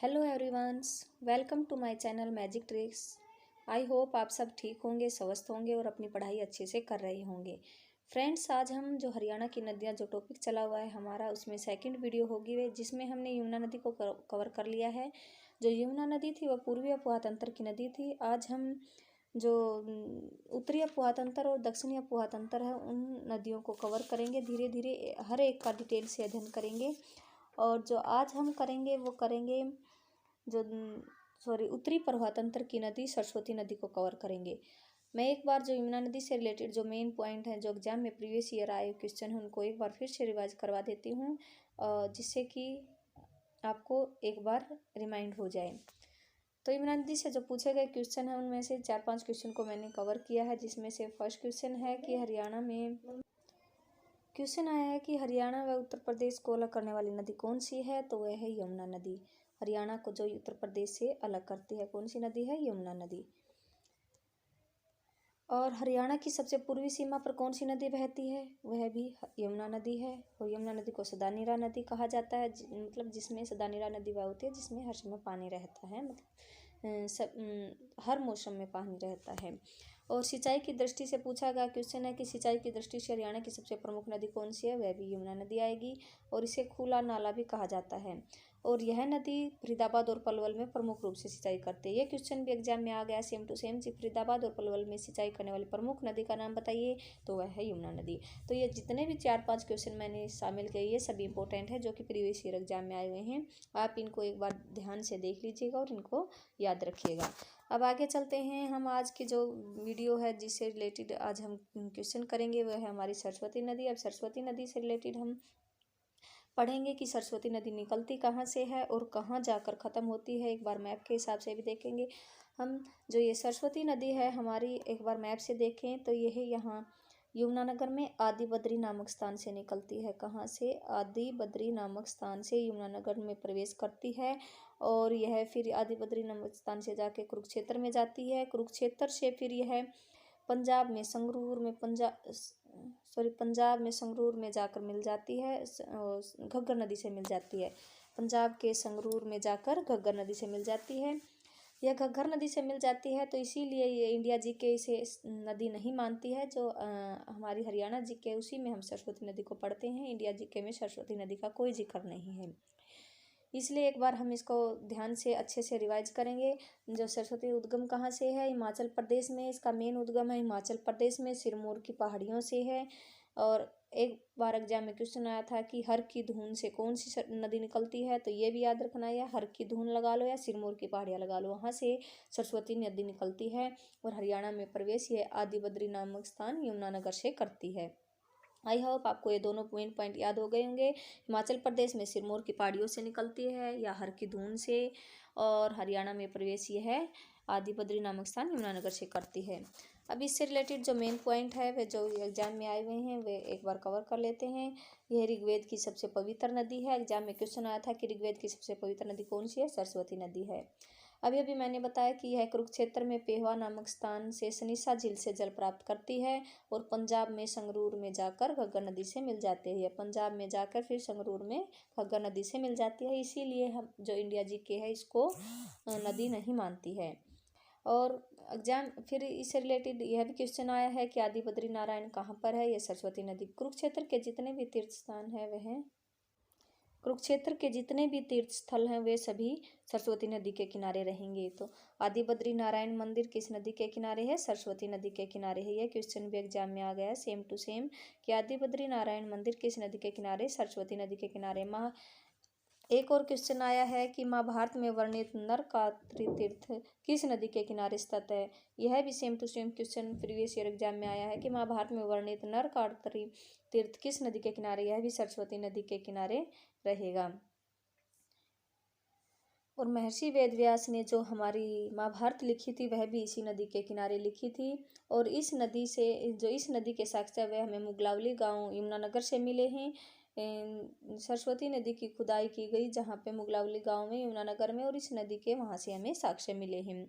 Hello everyones, welcome to my channel magic tricks. I hope आप सब ठीक होंगे, स्वस्थ होंगे और अपनी पढ़ाई अच्छे से कर रहे होंगे। फ्रेंड्स, आज हम जो हरियाणा की नदियाँ जो टॉपिक चला हुआ है हमारा, उसमें सेकंड वीडियो होगी वे जिसमें हमने यमुना नदी को कवर कर लिया है। जो यमुना नदी थी वह पूर्वी अपुहातंत्र की नदी थी। आज हम जो उत्तरी अपुहातंत्र और दक्षिणी अपुहातंत्र है उन नदियों को कवर करेंगे। धीरे धीरे हर एक का डिटेल से अध्ययन करेंगे। और जो आज हम करेंगे वो करेंगे जो उत्तरी प्रवाहतंत्र की नदी सरस्वती नदी को कवर करेंगे। मैं एक बार जो यमुना नदी से रिलेटेड जो मेन पॉइंट है जो एग्जाम में प्रीवियस ईयर आए क्वेश्चन है उनको एक बार फिर से रिवाइज करवा देती हूँ, जिससे कि आपको एक बार रिमाइंड हो जाए। तो यमुना नदी से जो पूछे गए क्वेश्चन है उनमें से 4-5 क्वेश्चन को मैंने कवर किया है, जिसमें से फर्स्ट क्वेश्चन है कि हरियाणा में क्वेश्चन आया है कि हरियाणा व उत्तर प्रदेश को अलग करने वाली नदी कौन सी है, तो वह है यमुना नदी। हरियाणा को जो उत्तर प्रदेश से अलग करती है कौन सी नदी है, यमुना नदी। और हरियाणा की सबसे पूर्वी सीमा पर कौन सी नदी बहती है, वह भी यमुना नदी है। और यमुना नदी को सदानीरा नदी कहा जाता है, मतलब जिसमें सदानीरा नदी वह होती है जिसमें हर समय पानी रहता है, मतलब हर मौसम में पानी रहता है। और सिंचाई की दृष्टि से पूछा गया क्वेश्चन है कि सिंचाई की दृष्टि से हरियाणा की सबसे प्रमुख नदी कौन सी है, वह भी यमुना नदी आएगी। और इसे खुला नाला भी कहा जाता है। और यह नदी फरीदाबाद और पलवल में प्रमुख रूप से सिंचाई करती है। यह क्वेश्चन भी एग्जाम में आ गया सेम टू सेम। फरीदाबाद और पलवल में सिंचाई करने वाली प्रमुख नदी का नाम बताइए, तो वह है यमुना नदी। तो ये जितने भी 4-5 क्वेश्चन मैंने शामिल किए ये सभी इंपॉर्टेंट है जो कि प्रीवियस ईयर एग्जाम में आए हुए हैं। आप इनको एक बार ध्यान से देख लीजिएगा और इनको याद रखिएगा। अब आगे चलते हैं। हम आज की जो वीडियो है जिससे रिलेटेड आज हम क्वेश्चन करेंगे वह है हमारी सरस्वती नदी। अब सरस्वती नदी से रिलेटेड हम पढ़ेंगे कि सरस्वती नदी निकलती कहाँ से है और कहाँ जाकर ख़त्म होती है। एक बार मैप के हिसाब से भी देखेंगे हम। जो ये सरस्वती नदी है हमारी, एक बार मैप से देखें तो यह यहाँ यमुनानगर में आदि बद्री नामक स्थान से निकलती है। कहाँ से? आदि बद्री नामक स्थान से यमुनानगर में प्रवेश करती है। और यह फिर आदि बद्री नामक स्थान से जाके कुरुक्षेत्र में जाती है। कुरुक्षेत्र से फिर यह पंजाब में संगरूर में पंजाब में संगरूर में जाकर मिल जाती है, घग्गर नदी से मिल जाती है। पंजाब के संगरूर में जाकर घग्गर नदी से मिल जाती है। यह घग्गर नदी से मिल जाती है, तो इसीलिए ये इंडिया जीके इसे नदी नहीं मानती है। जो हमारी हरियाणा जीके उसी में हम सरस्वती नदी को पढ़ते हैं। इंडिया जीके में सरस्वती नदी का कोई जिक्र नहीं है, इसलिए एक बार हम इसको ध्यान से अच्छे से रिवाइज करेंगे। जो सरस्वती उद्गम कहाँ से है, हिमाचल प्रदेश में इसका मेन उद्गम है। हिमाचल प्रदेश में सिरमौर की पहाड़ियों से है। और एक बार एग्जाम में क्वेश्चन आया था कि हर की धून से कौन सी नदी निकलती है, तो ये भी याद रखना है, या हर की धून लगा लो या सिरमौर की पहाड़ियाँ लगा लो, वहाँ से सरस्वती नदी निकलती है। और हरियाणा में प्रवेश ये आदि बद्री नामक स्थान यमुनानगर से करती है। आई होप आपको ये दोनों मेन पॉइंट याद हो गए होंगे। हिमाचल प्रदेश में सिरमौर की पहाड़ियों से निकलती है या हर की धून से, और हरियाणा में प्रवेश ये है आदि बद्री नामक स्थान यमुनानगर से करती है। अब इससे रिलेटेड जो मेन पॉइंट है वे जो एग्जाम में आए हुए हैं वे एक बार कवर कर लेते हैं। यह ऋग्वेद की सबसे पवित्र नदी है। एग्जाम में क्वेश्चन आया था कि ऋग्वेद की सबसे पवित्र नदी कौन सी है, सरस्वती नदी है। अभी मैंने बताया कि यह कुरुक्षेत्र में पेहवा नामक स्थान से सनीसा झील से जल प्राप्त करती है। और पंजाब में संगरूर में जाकर घग्गर नदी से मिल जाती है। पंजाब में जाकर फिर संगरूर में घग्गर नदी से मिल जाती है, इसीलिए हम जो इंडिया जीके है इसको नदी नहीं मानती है। और एग्जाम फिर इससे रिलेटेड यह भी क्वेश्चन आया है कि आदि बद्री नारायण कहाँ पर है, यह सरस्वती नदी। कुरुक्षेत्र के जितने भी तीर्थ स्थान है वह कुरुक्षेत्र के जितने भी तीर्थ स्थल हैं वे सभी सरस्वती नदी के किनारे रहेंगे। तो आदि बद्री नारायण मंदिर किस नदी के किनारे है, सरस्वती नदी के किनारे है। यह क्वेश्चन भी एग्जाम में आ गया है सेम टू सेम कि आदि बद्री नारायण मंदिर किस नदी के किनारे, सरस्वती नदी के किनारे। एक और क्वेश्चन आया है कि महाभारत में वर्णित नरकात्री तीर्थ किस नदी के किनारे स्थित है। यह भी same to same question previous year exam में आया है कि महाभारत में वर्णित नरकात्री तीर्थ किस नदी के किनारे, यह भी सरस्वती नदी के किनारे रहेगा। और महर्षि वेदव्यास ने जो हमारी महाभारत लिखी थी वह भी इसी नदी के किनारे लिखी थी। और इस नदी से जो इस नदी के साक्ष्य वे हमें मुगलावली गांव यमुनानगर से मिले हैं। सरस्वती नदी की खुदाई की गई जहाँ पे मुगलावली गांव में यमुनानगर में, और इस नदी के वहाँ से हमें साक्ष्य मिले हैं।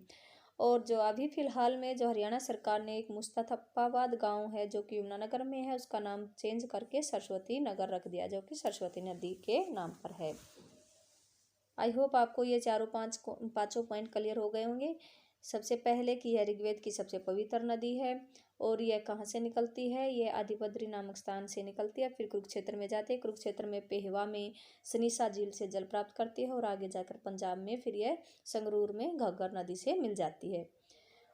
और जो अभी फिलहाल में जो हरियाणा सरकार ने एक मुस्तफाबाद गांव है जो कि यमुनानगर में है, उसका नाम चेंज करके सरस्वती नगर रख दिया, जो कि सरस्वती नदी के नाम पर है। आई होप आपको ये पाँचों पॉइंट क्लियर हो गए होंगे। सबसे पहले कि यह ऋग्वेद की सबसे पवित्र नदी है और यह कहाँ से निकलती है, यह आदिबद्री नामक स्थान से निकलती है, फिर कुरुक्षेत्र में जाती है, कुरुक्षेत्र में पेहवा में सनीसा झील से जल प्राप्त करती है और आगे जाकर पंजाब में फिर यह संगरूर में घग्गर नदी से मिल जाती है।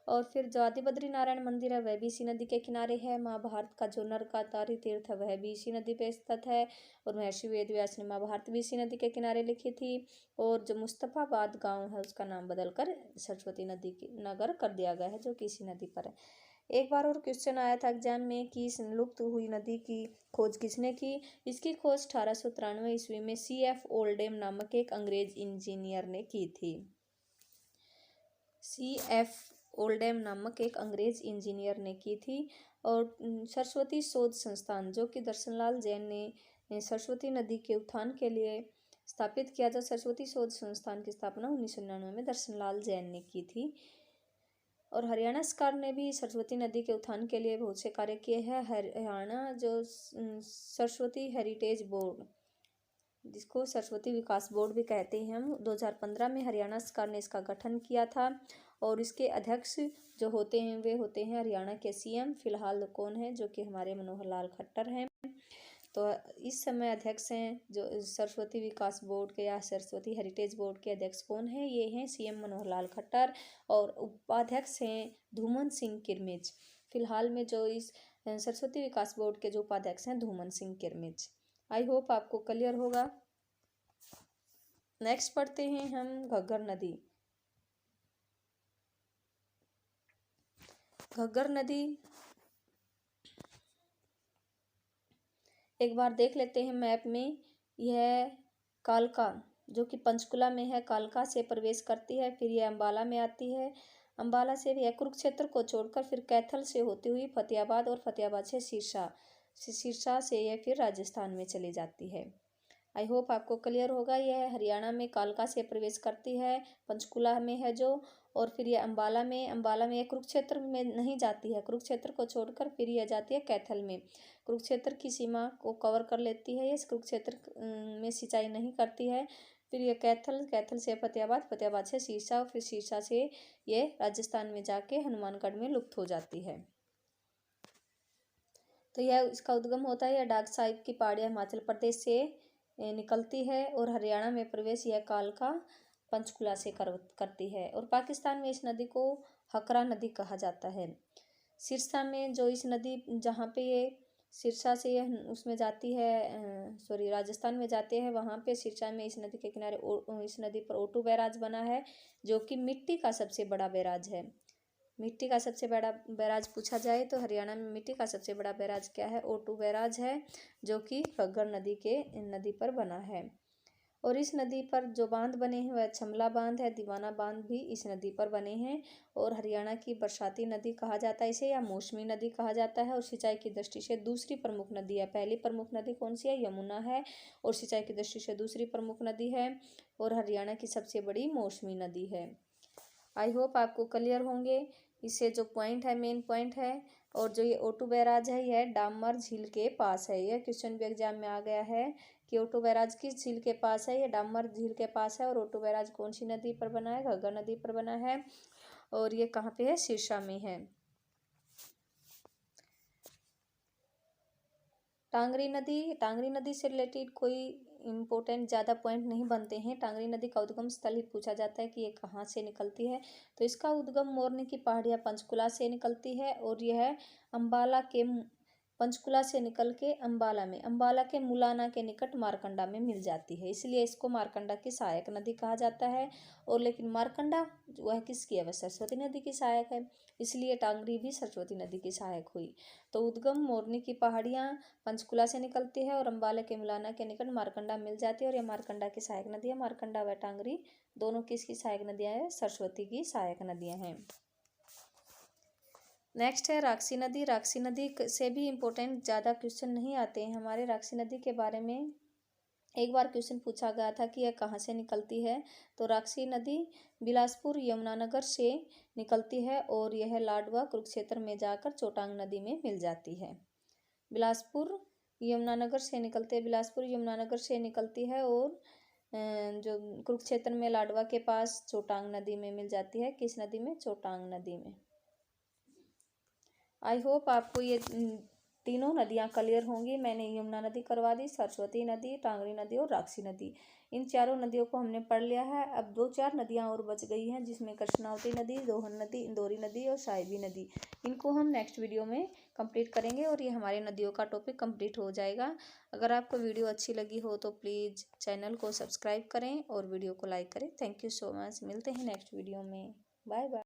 और फिर जो आदिबद्री नारायण मंदिर है वह भी इसी नदी के किनारे है। महाभारत का जो नरकातारी तीर्थ है वह भी इसी नदी पे स्थित है और महर्षि वेद व्यास ने महाभारत भी इसी नदी के किनारे लिखी थी। और जो मुस्तफाबाद गांव है उसका नाम बदलकर सरस्वती नदी की नगर कर दिया गया है, जो कि इसी नदी पर है। एक बार और क्वेश्चन आया था एग्जाम में कि इस लुप्त हुई नदी की खोज किसने की। इसकी खोज 1893 ईस्वी में C.F. ओल्डेम नामक एक अंग्रेज इंजीनियर ने की थी। C.F. ओल्डेम नामक एक अंग्रेज इंजीनियर ने की थी। और सरस्वती शोध संस्थान जो कि दर्शनलाल जैन ने सरस्वती नदी के उत्थान के लिए स्थापित किया था। सरस्वती शोध संस्थान की स्थापना 1999 में दर्शनलाल जैन ने की थी। और हरियाणा सरकार ने भी सरस्वती नदी के उत्थान के लिए बहुत से कार्य किए हैं। हरियाणा जो सरस्वती हेरिटेज बोर्ड, जिसको सरस्वती विकास बोर्ड भी कहते हैं हम, 2015 में हरियाणा सरकार ने इसका गठन किया था। और इसके अध्यक्ष जो होते हैं वे होते हैं हरियाणा के CM। फिलहाल कौन है, जो कि हमारे मनोहर लाल खट्टर हैं। तो इस समय अध्यक्ष हैं जो सरस्वती विकास बोर्ड के या सरस्वती हेरिटेज बोर्ड के अध्यक्ष कौन है, ये हैं CM मनोहर लाल खट्टर। और उपाध्यक्ष हैं धूमन सिंह किरमिच। फिलहाल में जो इस सरस्वती विकास बोर्ड के जो उपाध्यक्ष हैं धूमन सिंह किरमिच। आई होप आपको क्लियर होगा। नेक्स्ट पढ़ते हैं हम घग्गर नदी। घग्गर नदी एक बार देख लेते हैं मैप में। यह कालका जो कि पंचकुला में है, कालका से प्रवेश करती है, फिर यह अम्बाला में आती है। अम्बाला से यह कुरुक्षेत्र को छोड़कर फिर कैथल से होती हुई फतेहाबाद और फतेहाबाद से सिरसा से यह फिर राजस्थान में चली जाती है। आई होप आपको क्लियर होगा। यह हरियाणा में कालका से प्रवेश करती है, पंचकुला में है जो, और फिर यह अम्बाला में यह कुरुक्षेत्र में नहीं जाती है, कुरुक्षेत्र को छोड़कर फिर यह जाती है कैथल में। कुरुक्षेत्र की सीमा को कवर कर लेती है, ये कुरुक्षेत्र में सिंचाई नहीं करती है। फिर यह कैथल से फतेहाबाद से सिरसा और फिर सिरसा से ये राजस्थान में जाके हनुमानगढ़ में लुप्त हो जाती है। तो यह इसका उद्गम होता है, यह डाक साहिब की पहाड़ियाँ हिमाचल प्रदेश से निकलती है और हरियाणा में प्रवेश यह कालका पंचकुला से करती है। और पाकिस्तान में इस नदी को हकरा नदी कहा जाता है। सिरसा में जो इस नदी जहाँ पे ये सिरसा से यह उसमें जाती है, राजस्थान में जाते हैं, वहाँ पे सिरसा में इस नदी के किनारे इस नदी पर ओटू बैराज बना है, जो कि मिट्टी का सबसे बड़ा बैराज है। मिट्टी का सबसे बड़ा बैराज पूछा जाए तो हरियाणा में मिट्टी का सबसे बड़ा बैराज क्या है, ओटू बैराज है, जो कि घग्गर नदी पर बना है। और इस नदी पर जो बांध बने हैं वह छमला बांध है, दीवाना बांध भी इस नदी पर बने हैं। और हरियाणा की बरसाती नदी कहा जाता है इसे, या मौसमी नदी कहा जाता है। और सिंचाई की दृष्टि से दूसरी प्रमुख नदी है। पहली प्रमुख नदी कौन सी है, यमुना है, और सिंचाई की दृष्टि से दूसरी प्रमुख नदी है और हरियाणा की सबसे बड़ी मौसमी नदी है। आई होप आपको क्लियर होंगे। इससे जो पॉइंट है, मेन पॉइंट है। और जो ये ओटू बैराज है यह डामर झील के पास है। यह क्वेश्चन भी एग्जाम में आ गया है कि ओटू बैराज किस झील के पास है, यह डामर झील के पास है। और ओटू बैराज कौन सी नदी पर बना है, घग्गर नदी पर बना है, और ये कहाँ पे है, सिरसा में है। टांगरी नदी से रिलेटेड कोई इम्पोर्टेंट ज़्यादा पॉइंट नहीं बनते हैं। टांगरी नदी का उद्गम स्थल ही पूछा जाता है कि ये कहाँ से निकलती है। तो इसका उद्गम मोरनी की पहाड़ियाँ पंचकुला से निकलती है और यह पंचकुला से निकल के अम्बाला के मुलाना के निकट मारकंडा में मिल जाती है, इसलिए इसको मारकंडा की सहायक नदी कहा जाता है। और लेकिन मारकंडा वह किसकी है, वह सरस्वती नदी की सहायक है, इसलिए टांगरी भी सरस्वती नदी की सहायक हुई। तो उद्गम मोरनी की पहाड़ियाँ पंचकुला से निकलती है और अम्बाला के मुलाना के निकट मारकंडा मिल जाती है, और यह मारकंडा की सहायक नदी है। मारकंडा व टांगरी दोनों किसकी सहायक नदियाँ हैं, सरस्वती की सहायक नदियाँ हैं। नेक्स्ट है राक्षी नदी। राक्षी नदी से भी इम्पोर्टेंट ज़्यादा क्वेश्चन नहीं आते हैं हमारे। राक्षी नदी के बारे में एक बार क्वेश्चन पूछा गया था कि यह कहाँ से निकलती है। तो राक्षी नदी बिलासपुर यमुनानगर से निकलती है और यह लाडवा कुरुक्षेत्र में जाकर चोटांग नदी में मिल जाती है। बिलासपुर यमुनानगर से निकलती है और जो कुरुक्षेत्र में लाडवा के पास चोटांग नदी में मिल जाती है। किस नदी में? चोटांग नदी में। आई होप आपको ये तीनों नदियाँ क्लियर होंगी। मैंने यमुना नदी करवा दी, सरस्वती नदी, टांगरी नदी और राक्षी नदी, इन चारों नदियों को हमने पढ़ लिया है। अब 2-4 नदियाँ और बच गई हैं, जिसमें कृष्णावती नदी, दोहन नदी, इंदौरी नदी और साहिबी नदी। इनको हम नेक्स्ट वीडियो में कंप्लीट करेंगे और ये हमारे नदियों का टॉपिक कंप्लीट हो जाएगा। अगर आपको वीडियो अच्छी लगी हो तो प्लीज़ चैनल को सब्सक्राइब करें और वीडियो को लाइक करें। Thank you so much. मिलते हैं नेक्स्ट वीडियो में। Bye bye.